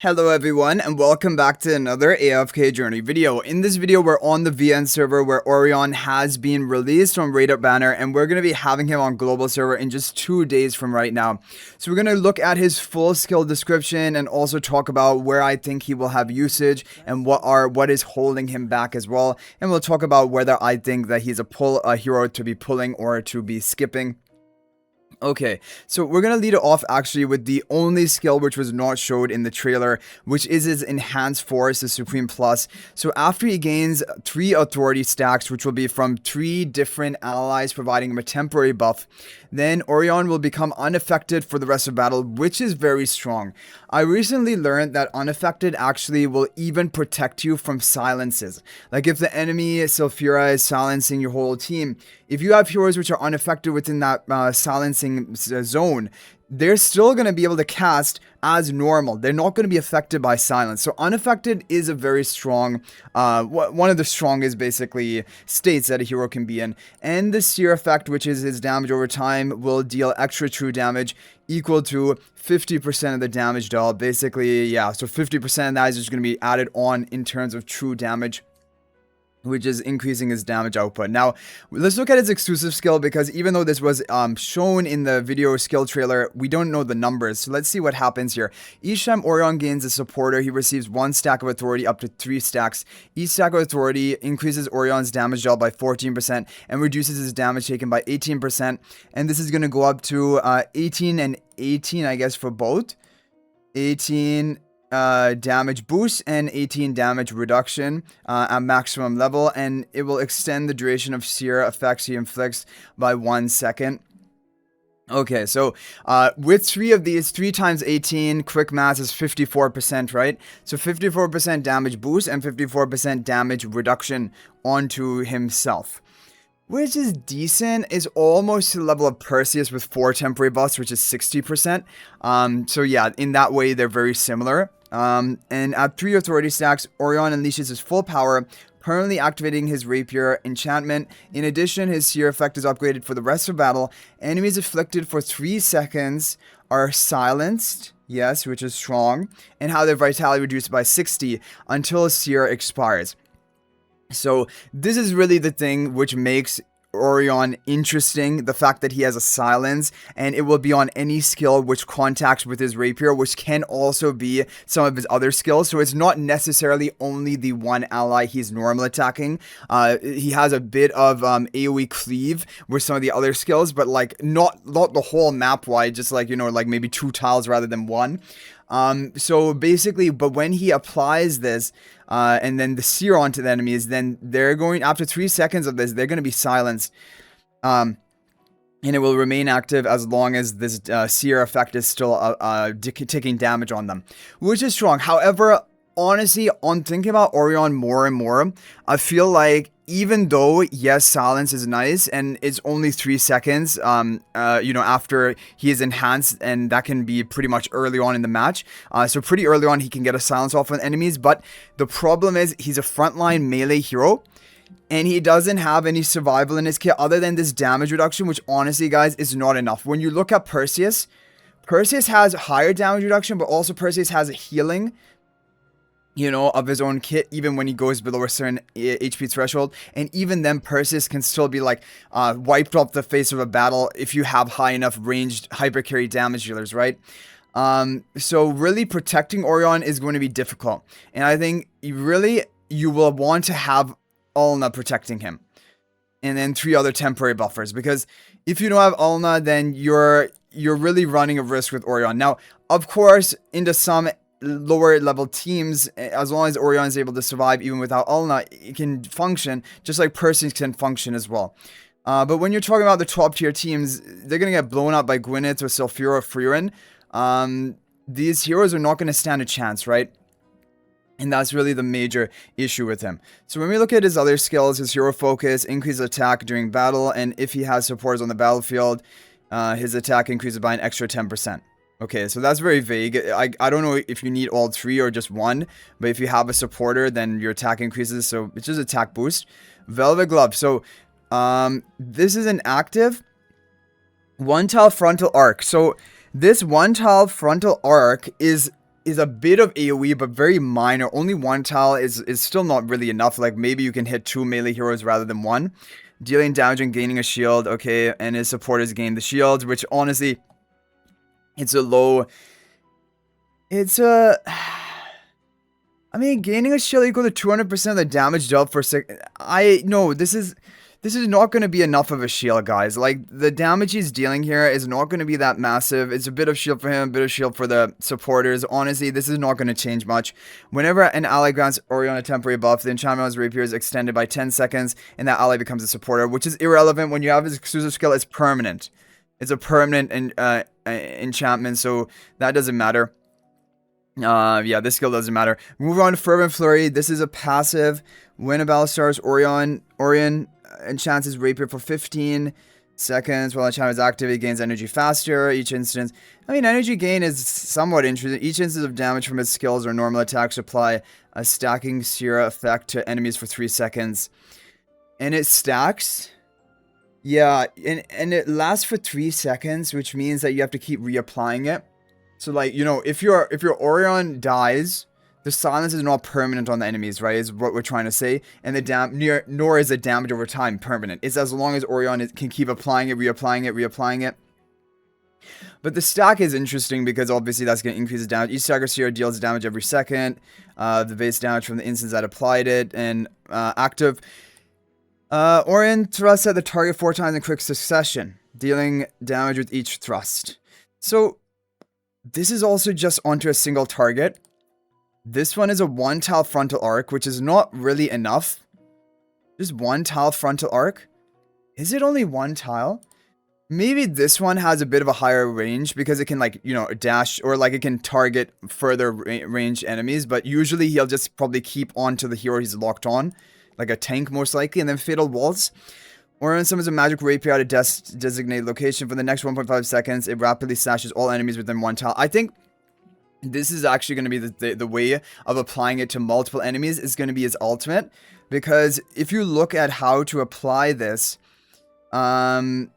Hello everyone and welcome back to another AFK Journey video. In this video we're on the VN server where ORION has been released from Radar Banner and we're going to be having him on global server in just 2 days from right now. So we're going to look at his full skill description and also talk about where I think he will have usage and what is holding him back as well. And we'll talk about whether I think that he's a hero to be pulling or to be skipping. Okay, so we're gonna lead it off actually with the only skill which was not showed in the trailer, which is his Enhanced Force, the Supreme Plus. So after he gains 3 authority stacks, which will be from 3 different allies providing him a temporary buff, then ORION will become unaffected for the rest of battle, which is very strong. I recently learned that unaffected actually will even protect you from silences. Like if the enemy Sulfura is silencing your whole team, if you have heroes which are unaffected within that silencing zone, they're still going to be able to cast as normal. They're not going to be affected by silence. So unaffected is a very strong, one of the strongest basically states that a hero can be in. And the Seer effect, which is his damage over time, will deal extra true damage equal to 50% of the damage dealt. Basically, yeah, so 50% of that is just going to be added on in terms of true damage, which is increasing his damage output. Now, let's look at his exclusive skill, because even though this was shown in the video skill trailer, we don't know the numbers. So let's see what happens here. Each time ORION gains a supporter, he receives 1 stack of authority up to 3 stacks. Each stack of authority increases ORION's damage dealt by 14% and reduces his damage taken by 18%. And this is going to go up to 18 and 18, I guess, for both. 18 damage boost and 18 damage reduction at maximum level, and it will extend the duration of Seer effects he inflicts by 1 second. Okay, so with 3 of these, 3 times 18, quick math is 54%, right? So 54% damage boost and 54% damage reduction onto himself, which is decent. Is almost to the level of Perseus with 4 temporary buffs, which is 60%. So yeah, in that way, they're very similar. And at 3 authority stacks, ORION unleashes his full power, permanently activating his Rapier enchantment. In addition, his Seer effect is upgraded for the rest of battle. Enemies afflicted for 3 seconds are silenced, yes, which is strong, and have their vitality reduced by 60 until Seer expires. So this is really the thing which makes ORION interesting, the fact that he has a silence, and it will be on any skill which contacts with his Rapier, which can also be some of his other skills. So it's not necessarily only the one ally he's normal attacking. He has a bit of AoE cleave with some of the other skills, but like not the whole map wide, just like, you know, like maybe 2 tiles rather than 1. So basically, but when he applies this, and then the Seer onto the enemies, then they're going, after 3 seconds of this, they're going to be silenced. And it will remain active as long as this Seer effect is still taking damage on them, which is strong. However, honestly, on thinking about ORION more and more, I feel like even though, yes, silence is nice and it's only 3 seconds, you know, after he is enhanced, and that can be pretty much early on in the match. So pretty early on, he can get a silence off on enemies, but the problem is he's a frontline melee hero, and he doesn't have any survival in his kit other than this damage reduction, which honestly, guys, is not enough. When you look at Perseus has higher damage reduction, but also Perseus has healing, you know, of his own kit, even when he goes below a certain HP threshold. And even then, Perseus can still be like wiped off the face of a battle if you have high enough ranged hypercarry damage dealers, right? So really protecting ORION is going to be difficult. And I think you will want to have Ulna protecting him, and then 3 other temporary buffers, because if you don't have Ulna, then you're really running a risk with ORION. Now, of course, into some lower level teams, as long as ORION is able to survive even without Ulna, it can function just like Perseus can function as well. But when you're talking about the top tier teams, they're gonna get blown up by Gwyneth or Sulfura or Frieren. These heroes are not gonna stand a chance, right? And that's really the major issue with him. So when we look at his other skills, his hero focus, increases attack during battle, and if he has supporters on the battlefield, his attack increases by an extra 10%. Okay, so that's very vague. I don't know if you need all 3 or just 1, but if you have a supporter, then your attack increases, so it's just attack boost. Velvet Glove. So this is an active 1 tile frontal arc. So this 1 tile frontal arc is is a bit of AoE, but very minor. Only one tile is still not really enough. Like, maybe you can hit 2 melee heroes rather than one. Dealing damage and gaining a shield, okay, and his supporters gain the shields, which honestly, it's a low... It's a... I mean, gaining a shield equal to 200% of the damage dealt for no, this is not going to be enough of a shield, guys. Like, the damage he's dealing here is not going to be that massive. It's a bit of shield for him, a bit of shield for the supporters. Honestly, this is not going to change much. Whenever an ally grants Orion a temporary buff, the enchantment on his rapier is extended by 10 seconds, and that ally becomes a supporter, which is irrelevant. When you have his exclusive skill, it's permanent. It's a permanent enchantment, so that doesn't matter. Yeah, this skill doesn't matter. Move on to Fervent Flurry. This is a passive. When a battle starts, Orion enchants his rapier for 15 seconds. While enchantment is active, it gains energy faster. Each instance, I mean, energy gain is somewhat interesting. Each instance of damage from his skills or normal attacks apply a stacking Sierra effect to enemies for 3 seconds. And it stacks. Yeah, and it lasts for 3 seconds, which means that you have to keep reapplying it. So, like, you know, if your Orion dies, the silence is not permanent on the enemies, right? Is what we're trying to say. And the nor is the damage over time permanent. It's as long as Orion can keep applying it, reapplying it. But the stack is interesting because obviously that's going to increase the damage. Each stack of Sierra deals damage every second. The base damage from the instance that applied it. And active. Orion thrusts at the target 4 times in quick succession, dealing damage with each thrust. So this is also just onto a single target. This one is a 1 tile frontal arc, which is not really enough. Just 1 tile frontal arc. Is it only 1 tile? Maybe this one has a bit of a higher range because it can, like, you know, dash, or like it can target further range enemies. But usually he'll just probably keep on to the hero he's locked on, like a tank most likely, and then Fatal Waltz. Orion summons a magic rapier at a designated location. For the next 1.5 seconds, it rapidly slashes all enemies within 1 tile. I think this is actually going to be the way of applying it to multiple enemies. Is going to be his ultimate. Because if you look at how to apply this, where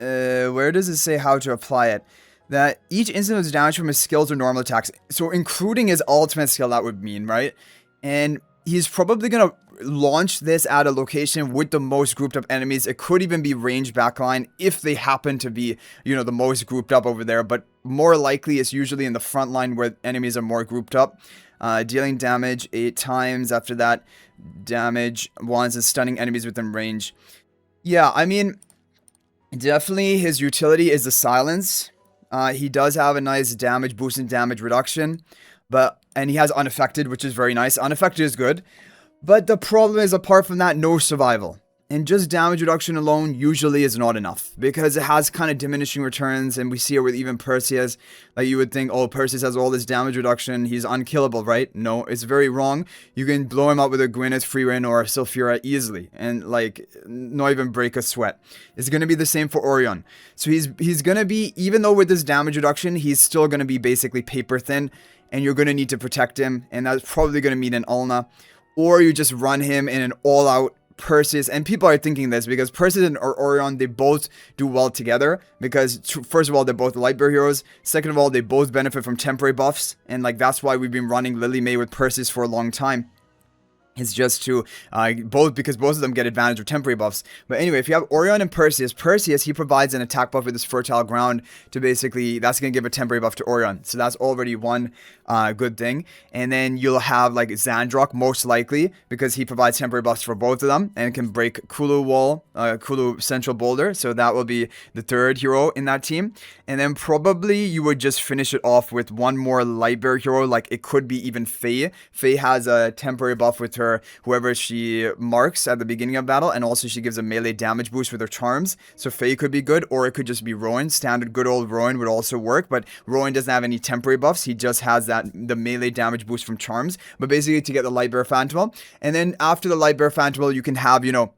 does it say how to apply it? That each instance of damage from his skills or normal attacks. So including his ultimate skill, that would mean, right? And he's probably going to launch this at a location with the most grouped up enemies. It could even be range backline if they happen to be, you know, the most grouped up over there. But more likely it's usually in the front line where enemies are more grouped up. Dealing damage 8 times. After that, damage once and stunning enemies within range. Yeah, I mean, definitely his utility is the silence. He does have a nice damage boost and damage reduction. And he has unaffected, which is very nice. Unaffected is good. But the problem is, apart from that, no survival. And just damage reduction alone usually is not enough. Because it has kind of diminishing returns. And we see it with even Perseus. Like, you would think, oh, Perseus has all this damage reduction. He's unkillable, right? No, it's very wrong. You can blow him up with a Gwyneth, Freerin, or Sulfura easily. And, like, not even break a sweat. It's going to be the same for Orion. So he's going to be, even though with this damage reduction, he's still going to be basically paper thin. And you're going to need to protect him. And that's probably going to mean an Ulna. Or you just run him in an all-out Perseus. And people are thinking this because Perseus and Orion, they both do well together. Because, first of all, they're both light bear heroes. Second of all, they both benefit from temporary buffs. And, like, that's why we've been running Lily May with Perseus for a long time. It's just to, because both of them get advantage of temporary buffs. But anyway, if you have Orion and Perseus, he provides an attack buff with his fertile ground to basically, that's going to give a temporary buff to Orion. So that's already one good thing. And then you'll have, like, Xandrock, most likely, because he provides temporary buffs for both of them and can break Kulu Wall, Kulu Central Boulder. So that will be the third hero in that team. And then probably you would just finish it off with one more light bear hero, like it could be even Faye. Faye has a temporary buff with her whoever she marks at the beginning of battle, and also she gives a melee damage boost with her charms. So Faye could be good, or it could just be Rowan. Standard good old Rowan would also work, but Rowan doesn't have any temporary buffs. He just has the melee damage boost from charms. But basically to get the Light Bear Phantom, and then after the Light Bear Phantom, you can have, you know,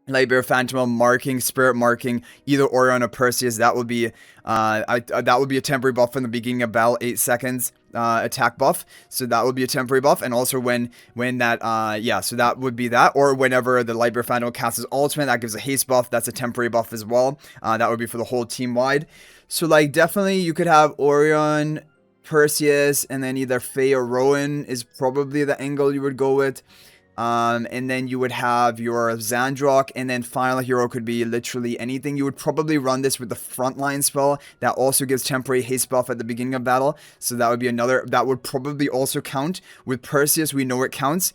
Light Bear Phantom marking, Spirit marking, either Orion or Perseus. That would be a temporary buff from the beginning of battle, 8 seconds attack buff. So that would be a temporary buff. And also when that so that would be that. Or whenever the Light Bear Phantom casts his ultimate, that gives a haste buff. That's a temporary buff as well. That would be for the whole team wide. So, like, definitely you could have Orion Perseus, and then either Faye or Rowan is probably the angle you would go with. And then you would have your Zandrock, and then final hero could be literally anything. You would probably run this with the frontline spell that also gives temporary haste buff at the beginning of battle. So that would be another, that would probably also count. With Perseus, we know it counts.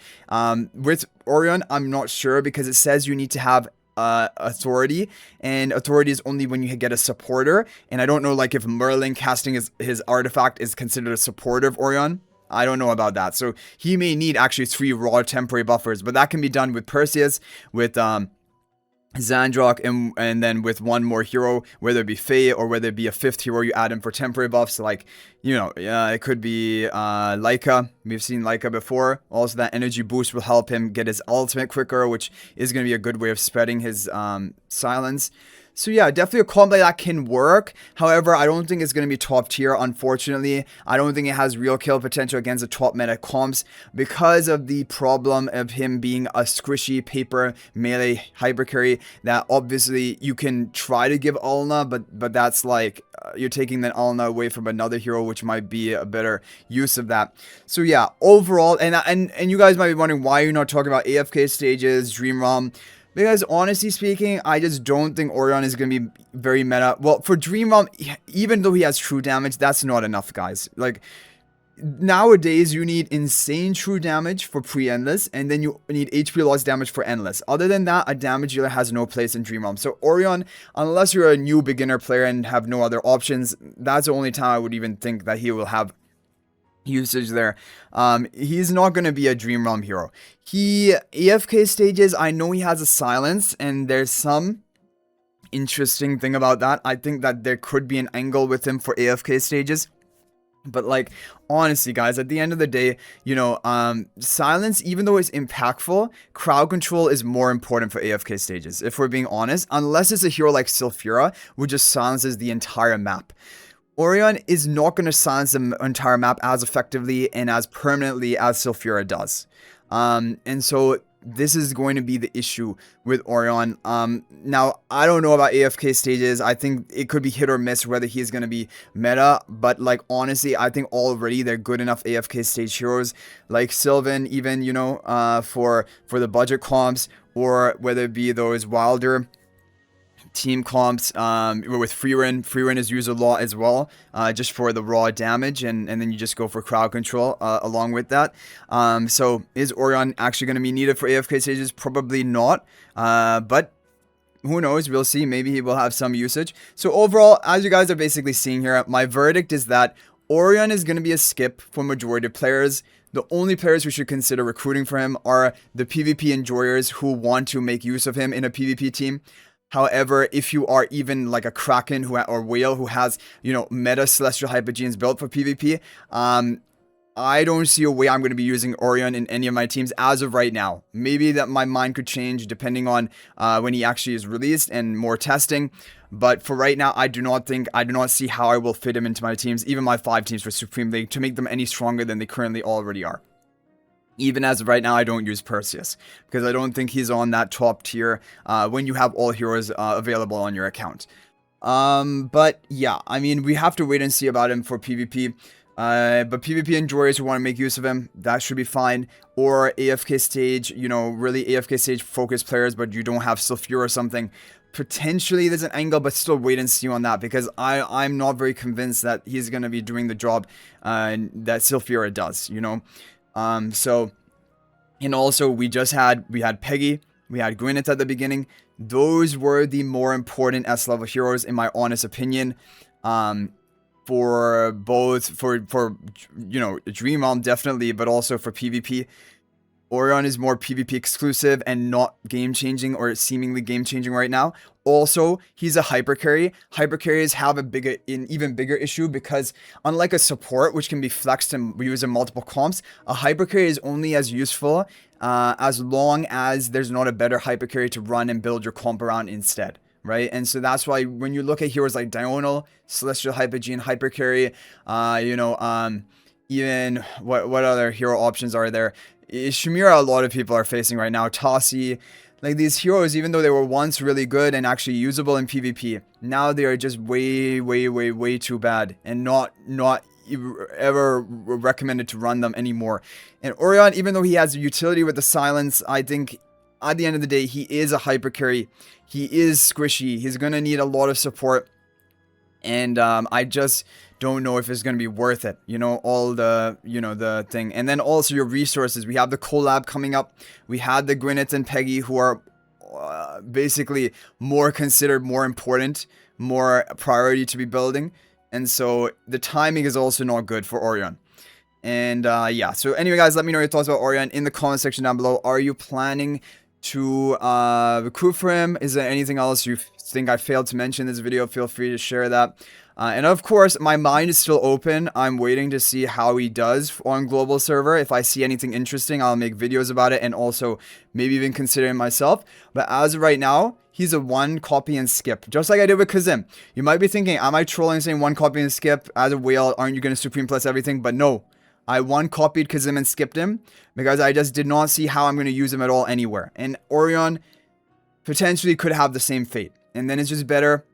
With Orion, I'm not sure because it says you need to have authority, and authority is only when you get a supporter. And I don't know like if Merlin casting his artifact is considered a supporter of Orion. I don't know about that. So he may need actually 3 raw temporary buffers, but that can be done with Perseus, with Zandrock, and then with one more hero, whether it be Faye or whether it be a 5th hero you add in for temporary buffs, like, you know, it could be Leica. We've seen Leica before. Also, that energy boost will help him get his ultimate quicker, which is going to be a good way of spreading his silence. So yeah, definitely a combo that can work. However, I don't think it's going to be top tier, unfortunately. I don't think it has real kill potential against the top meta comps because of the problem of him being a squishy paper melee hypercarry that obviously you can try to give Ulna, but that's like you're taking the Ulna away from another hero, which might be a better use of that. So yeah, overall, and you guys might be wondering why you're not talking about AFK stages, Dream Realm. Because honestly speaking, I just don't think Orion is going to be very meta. Well, for Dream Realm, even though he has true damage, that's not enough, guys. Like, nowadays, you need insane true damage for pre-endless, and then you need HP loss damage for endless. Other than that, a damage dealer has no place in Dream Realm. So Orion, unless you're a new beginner player and have no other options, that's the only time I would even think that he will have usage there. He's not going to be a Dream Realm hero. AFK stages, I know he has a silence, and there's some interesting thing about that. I think that there could be an angle with him for AFK stages. But like, honestly guys, at the end of the day, you know, silence, even though it's impactful, crowd control is more important for AFK stages, if we're being honest, unless it's a hero like Sylphira, who just silences the entire map. Orion is not going to silence the entire map as effectively and as permanently as Sylphira does. And so this is going to be the issue with Orion. Now, I don't know about AFK stages. I think it could be hit or miss whether he's going to be meta. But like, honestly, I think already they're good enough AFK stage heroes like Sylvan, even, you know, for the budget comps, or whether it be those wilder team comps with Freerin is used a lot as well, just for the raw damage, and then you just go for crowd control along with that. So is Orion actually going to be needed for AFK stages? Probably not, but who knows, we'll see. Maybe he will have some usage. So overall, as you guys are basically seeing here, my verdict is that Orion is going to be a skip for majority of players. The only players who should consider recruiting for him are the PvP enjoyers who want to make use of him in a PvP team. However, if you are even like a Kraken or Whale who has, you know, meta Celestial Hypergenes built for PvP, I don't see a way I'm going to be using Orion in any of my teams as of right now. Maybe that my mind could change depending on when he actually is released and more testing. But for right now, I do not see how I will fit him into my teams, even my 5 teams for Supreme League, to make them any stronger than they currently already are. Even as of right now, I don't use Perseus because I don't think he's on that top tier when you have all heroes available on your account. But yeah, I mean, we have to wait and see about him for PvP. But PvP enjoyers who want to make use of him, that should be fine. Or AFK stage, you know, really AFK stage focused players, but you don't have Sylphira or something. Potentially there's an angle, but still wait and see on that, because I'm not very convinced that he's going to be doing the job that Sylphira does, you know. So, and also we had Peggy, we had Gwyneth at the beginning. Those were the more important S-level heroes in my honest opinion. For you know, Dream Realm definitely, but also for PvP. Orion is more PvP exclusive and not game-changing, or seemingly game-changing right now. Also, he's a hypercarry. Hypercarries have an even bigger issue because unlike a support, which can be flexed and used in multiple comps, a hypercarry is only as useful as long as there's not a better hypercarry to run and build your comp around instead. Right, and so that's why when you look at heroes like Diurnal, Celestial Hypergene, Hypercarry, you know, even what other hero options are there? Shamira, a lot of people are facing right now. Tassi, like these heroes, even though they were once really good and actually usable in PvP, now they are just way too bad and not ever recommended to run them anymore. And Orion, even though he has a utility with the silence, I think at the end of the day, he is a hyper carry. He is squishy. He's going to need a lot of support. And I just don't know if it's going to be worth it, you know, all the, you know, the thing. And then also your resources. We have the collab coming up. We had the Gwyneth and Peggy, who are basically more considered more important, more priority to be building. And so the timing is also not good for Orion. And yeah, so anyway, guys, let me know your thoughts about Orion in the comment section down below. Are you planning to recruit for him? Is there anything else you think I failed to mention in this video? Feel free to share that. And of course, my mind is still open. I'm waiting to see how he does on global server. If I see anything interesting, I'll make videos about it and also maybe even consider it myself. But as of right now, he's a one copy and skip, just like I did with Kazim. You might be thinking, am I trolling saying one copy and skip? As a whale, aren't you going to Supreme Plus everything? But no, I one copied Kazim and skipped him because I just did not see how I'm going to use him at all anywhere. And Orion potentially could have the same fate. And then it's just better,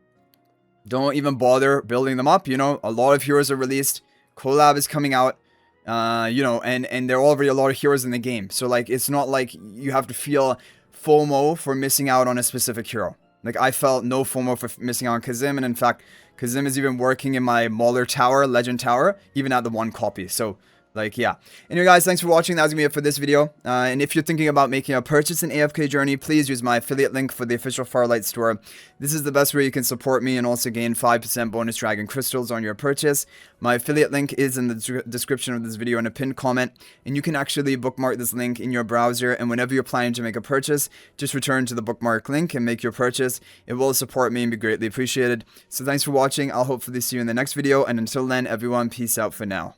don't even bother building them up. You know, a lot of heroes are released. Collab is coming out. You know, and there are already a lot of heroes in the game. So like, it's not like you have to feel FOMO for missing out on a specific hero. Like, I felt no FOMO for missing out on Kazim. And in fact, Kazim is even working in my Mauler Tower, Legend Tower, even at the one copy. So like, yeah. Anyway, guys, thanks for watching. That was going to be it for this video. And if you're thinking about making a purchase in AFK Journey, please use my affiliate link for the official Farlight store. This is the best way you can support me and also gain 5% bonus dragon crystals on your purchase. My affiliate link is in the description of this video in a pinned comment. And you can actually bookmark this link in your browser. And whenever you're planning to make a purchase, just return to the bookmark link and make your purchase. It will support me and be greatly appreciated. So thanks for watching. I'll hopefully see you in the next video. And until then, everyone, peace out for now.